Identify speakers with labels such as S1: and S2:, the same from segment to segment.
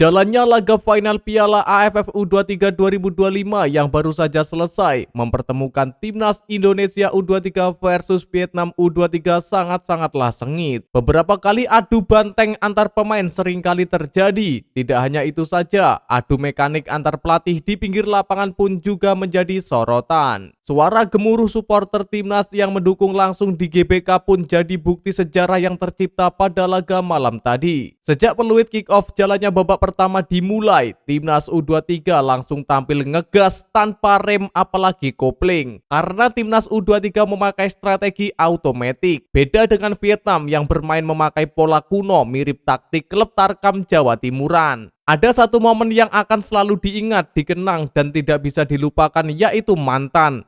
S1: Jalannya laga final Piala AFF U23 2025 yang baru saja selesai mempertemukan Timnas Indonesia U23 versus Vietnam U23 sangat-sangatlah sengit. Beberapa kali adu banteng antar pemain seringkali terjadi. Tidak hanya itu saja, adu mekanik antar pelatih di pinggir lapangan pun juga menjadi sorotan. Suara gemuruh supporter Timnas yang mendukung langsung di GBK pun jadi bukti sejarah yang tercipta pada laga malam tadi. Sejak peluit kick-off jalannya babak pertama dimulai, Timnas U23 langsung tampil ngegas tanpa rem apalagi kopling. Karena Timnas U23 memakai strategi automatic. Beda dengan Vietnam yang bermain memakai pola kuno mirip taktik klub Tarkam Jawa Timuran. Ada satu momen yang akan selalu diingat, dikenang, dan tidak bisa dilupakan, yaitu mantan.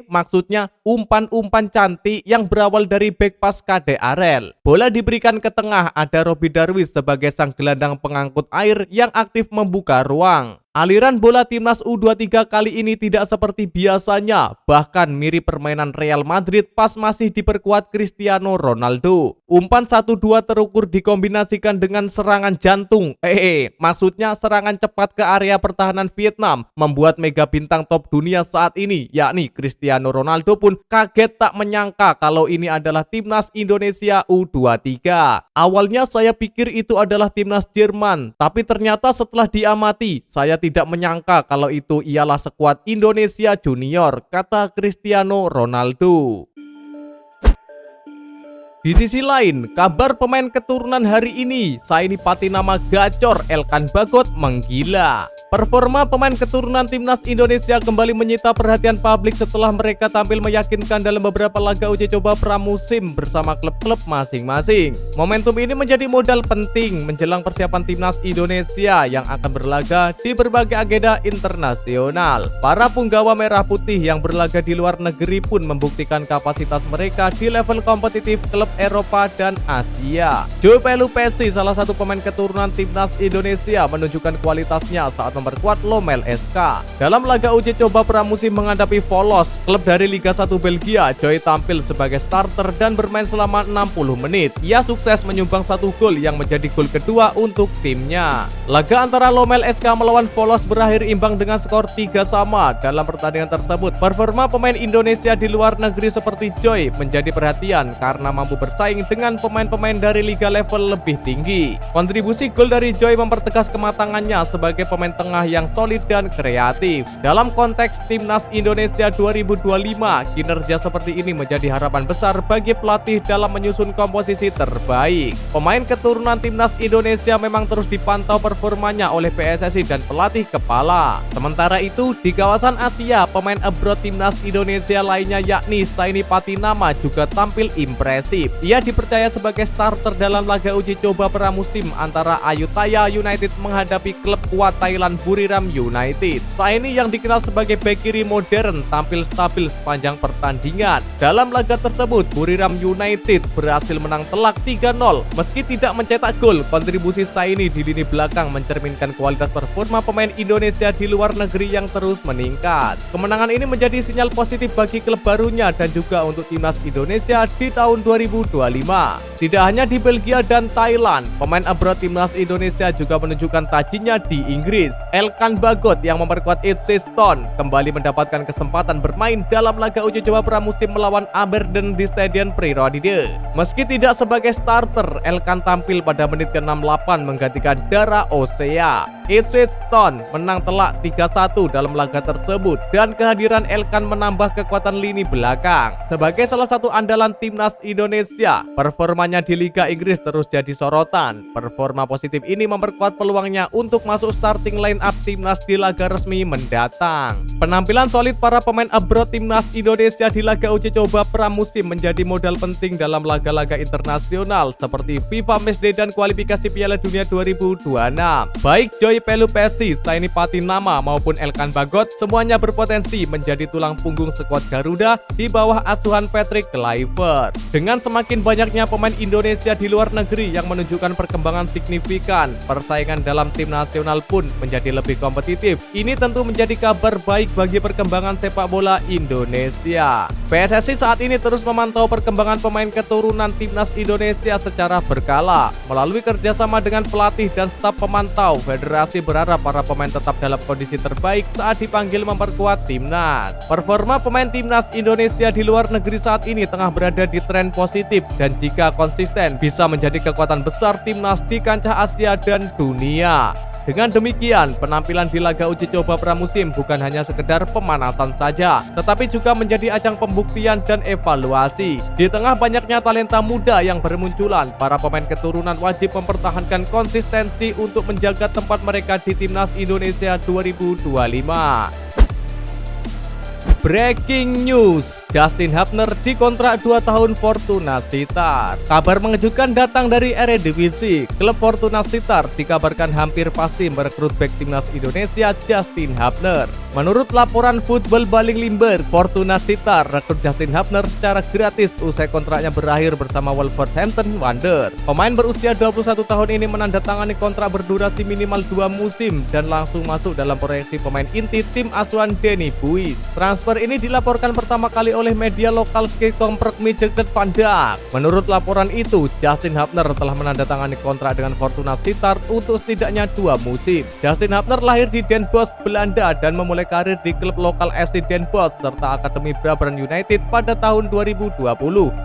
S1: Maksudnya umpan-umpan cantik yang berawal dari back pass Kade Arel. Bola diberikan ke tengah, ada Robby Darwish sebagai sang gelandang pengangkut air yang aktif membuka ruang. Aliran bola Timnas U23 kali ini tidak seperti biasanya, bahkan mirip permainan Real Madrid pas masih diperkuat Cristiano Ronaldo. Umpan 1-2 terukur dikombinasikan dengan serangan jantung. Maksudnya serangan cepat ke area pertahanan Vietnam, membuat mega bintang top dunia saat ini, yakni Cristiano Ronaldo pun kaget tak menyangka kalau ini adalah Timnas Indonesia U23. Awalnya saya pikir itu adalah Timnas Jerman, tapi ternyata setelah diamati, saya tidak menyangka kalau itu ialah skuad Indonesia Junior, kata Cristiano Ronaldo. Di sisi lain, kabar pemain keturunan hari ini, Saini Patinama gacor, Elkan Bagot menggila. Performa pemain keturunan Timnas Indonesia kembali menyita perhatian publik setelah mereka tampil meyakinkan dalam beberapa laga uji coba pramusim bersama klub-klub masing-masing. Momentum ini menjadi modal penting menjelang persiapan Timnas Indonesia yang akan berlaga di berbagai agenda internasional. Para punggawa merah putih yang berlaga di luar negeri pun membuktikan kapasitas mereka di level kompetitif klub Eropa dan Asia. Joe Pelupesi, salah satu pemain keturunan Timnas Indonesia, menunjukkan kualitasnya saat memperkuat Lommel SK. Dalam laga uji coba pramusim menghadapi Volos, klub dari Liga 1 Belgia, Joy tampil sebagai starter dan bermain selama 60 menit. Ia sukses menyumbang satu gol yang menjadi gol kedua untuk timnya. Laga antara Lommel SK melawan Volos berakhir imbang dengan skor 3-3. Dalam pertandingan tersebut, performa pemain Indonesia di luar negeri seperti Joy menjadi perhatian karena mampu bersaing dengan pemain-pemain dari liga level lebih tinggi. Kontribusi gol dari Joy mempertegas kematangannya sebagai pemain tengah yang solid dan kreatif. Dalam konteks Timnas Indonesia 2025, kinerja seperti ini menjadi harapan besar bagi pelatih dalam menyusun komposisi terbaik. Pemain keturunan Timnas Indonesia memang terus dipantau performanya oleh PSSI dan pelatih kepala. Sementara itu, di kawasan Asia, pemain abroad Timnas Indonesia lainnya yakni Saini Patinama juga tampil impresif. Ia dipercaya sebagai starter dalam laga uji coba pramusim antara Ayutthaya United menghadapi klub kuat Thailand Buriram United. Saini yang dikenal sebagai bek kiri modern tampil stabil sepanjang pertandingan. Dalam laga tersebut, Buriram United berhasil menang telak 3-0. Meski tidak mencetak gol, kontribusi Saini di lini belakang mencerminkan kualitas performa pemain Indonesia di luar negeri yang terus meningkat. Kemenangan ini menjadi sinyal positif bagi klub barunya dan juga untuk Timnas Indonesia di tahun 2025. Tidak hanya di Belgia dan Thailand, pemain abroad Timnas Indonesia juga menunjukkan tajinya di Inggris. Elkan Bagot yang memperkuat Ipswich Town kembali mendapatkan kesempatan bermain dalam laga uji coba pramusim melawan Aberdeen di Stadion Prirodide. Meski tidak sebagai starter, Elkan tampil pada menit ke-68 menggantikan Dara Osea. Ipswich Town menang telak 3-1 dalam laga tersebut dan kehadiran Elkan menambah kekuatan lini belakang. Sebagai salah satu andalan Timnas Indonesia, performanya di Liga Inggris terus jadi sorotan. Performa positif ini memperkuat peluangnya untuk masuk starting line up Timnas di laga resmi mendatang. Penampilan solid para pemain abroad Timnas Indonesia di laga uji coba pramusim menjadi modal penting dalam laga-laga internasional seperti FIFA Matchday dan kualifikasi Piala Dunia 2026. Baik Joy Pelupesi, Saini Patinama maupun Elkan Bagot semuanya berpotensi menjadi tulang punggung skuad Garuda di bawah asuhan Patrick Kluivert. Dengan semakin banyaknya pemain Indonesia di luar negeri yang menunjukkan perkembangan signifikan, persaingan dalam tim nasional pun menjadi menjadi lebih kompetitif. Ini tentu menjadi kabar baik bagi perkembangan sepak bola Indonesia. PSSI saat ini terus memantau perkembangan pemain keturunan timnas Indonesia secara berkala. Melalui kerjasama dengan pelatih dan staf pemantau, federasi berharap para pemain tetap dalam kondisi terbaik saat dipanggil memperkuat timnas. Performa pemain timnas Indonesia di luar negeri saat ini tengah berada di tren positif dan jika konsisten bisa menjadi kekuatan besar timnas di kancah Asia dan dunia. Dengan demikian, penampilan di laga uji coba pramusim bukan hanya sekedar pemanasan saja, tetapi juga menjadi ajang pembuktian dan evaluasi. Di tengah banyaknya talenta muda yang bermunculan, para pemain keturunan wajib mempertahankan konsistensi untuk menjaga tempat mereka di Timnas Indonesia 2025. Breaking news, Justin Hubner dikontrak 2 tahun Fortuna Sittard. Kabar mengejutkan datang dari Eredivisie. Klub Fortuna Sittard dikabarkan hampir pasti merekrut bek timnas Indonesia Justin Hubner. Menurut laporan Football Baling Limburg, Fortuna Sittard rekrut Justin Hubner secara gratis usai kontraknya berakhir bersama Wolverhampton Wanderers. Pemain berusia 21 tahun ini menandatangani kontrak berdurasi minimal 2 musim dan langsung masuk dalam proyeksi pemain inti tim asuhan Danny Buis. Transfer ini dilaporkan pertama kali oleh media lokal Skykomprek Midtjylland Pandak. Menurut laporan itu, Justin Hubner telah menandatangani kontrak dengan Fortuna Sittard untuk setidaknya 2 musim. Justin Hubner lahir di Den Bosch, Belanda dan memulai karir di klub lokal FC Den Bosch serta Akademi Brabant United pada tahun 2020.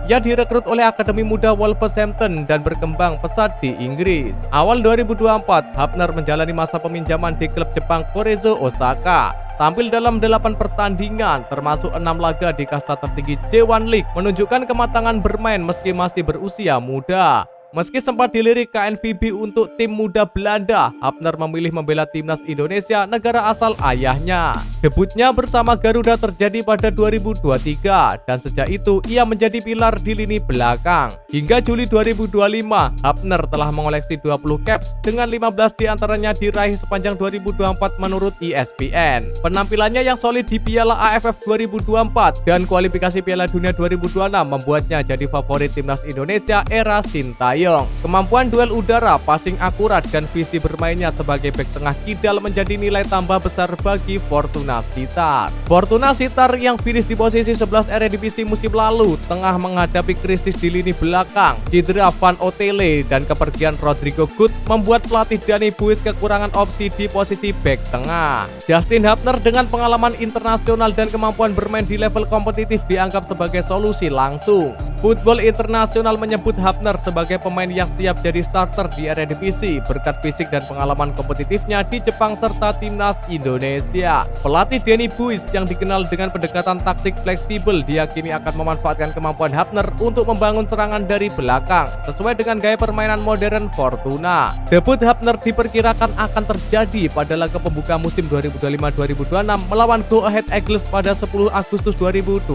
S1: Ia direkrut oleh Akademi Muda Wolverhampton dan berkembang pesat di Inggris. Awal 2024, Hubner menjalani masa peminjaman di klub Jepang Korezo Osaka. Tampil dalam 8 pertandingan, termasuk 6 laga di kasta tertinggi J1 League, menunjukkan kematangan bermain meski masih berusia muda. Meski sempat dilirik KNVB untuk tim muda Belanda, Hubner memilih membela timnas Indonesia, negara asal ayahnya. Debutnya bersama Garuda terjadi pada 2023 dan sejak itu ia menjadi pilar di lini belakang. Hingga Juli 2025, Hubner telah mengoleksi 20 caps dengan 15 diantaranya diraih sepanjang 2024 menurut ESPN. Penampilannya yang solid di Piala AFF 2024 dan kualifikasi Piala Dunia 2026 membuatnya jadi favorit timnas Indonesia era Sintayong. Kemampuan duel udara, passing akurat, dan visi bermainnya sebagai bek tengah kidal menjadi nilai tambah besar bagi Fortuna Sittard. Fortuna Sittard yang finish di posisi 11 Eredivisie musim lalu tengah menghadapi krisis di lini belakang. Cedera Van Otele dan kepergian Rodrigo Good membuat pelatih Danny Buis kekurangan opsi di posisi bek tengah. Justin Hubner dengan pengalaman internasional dan kemampuan bermain di level kompetitif dianggap sebagai solusi langsung. Football International menyebut Hubner sebagai pemain yang siap jadi starter di Eredivisie berkat fisik dan pengalaman kompetitifnya di Jepang serta timnas Indonesia. Pelatih Danny Buis yang dikenal dengan pendekatan taktik fleksibel diyakini akan memanfaatkan kemampuan Hubner untuk membangun serangan dari belakang sesuai dengan gaya permainan modern Fortuna. Debut Hubner diperkirakan akan terjadi pada laga pembuka musim 2025-2026 melawan Go Ahead Eagles pada 10 Agustus 2025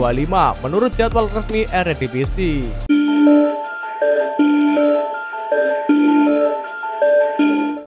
S1: menurut jadwal resmi Eredivisie.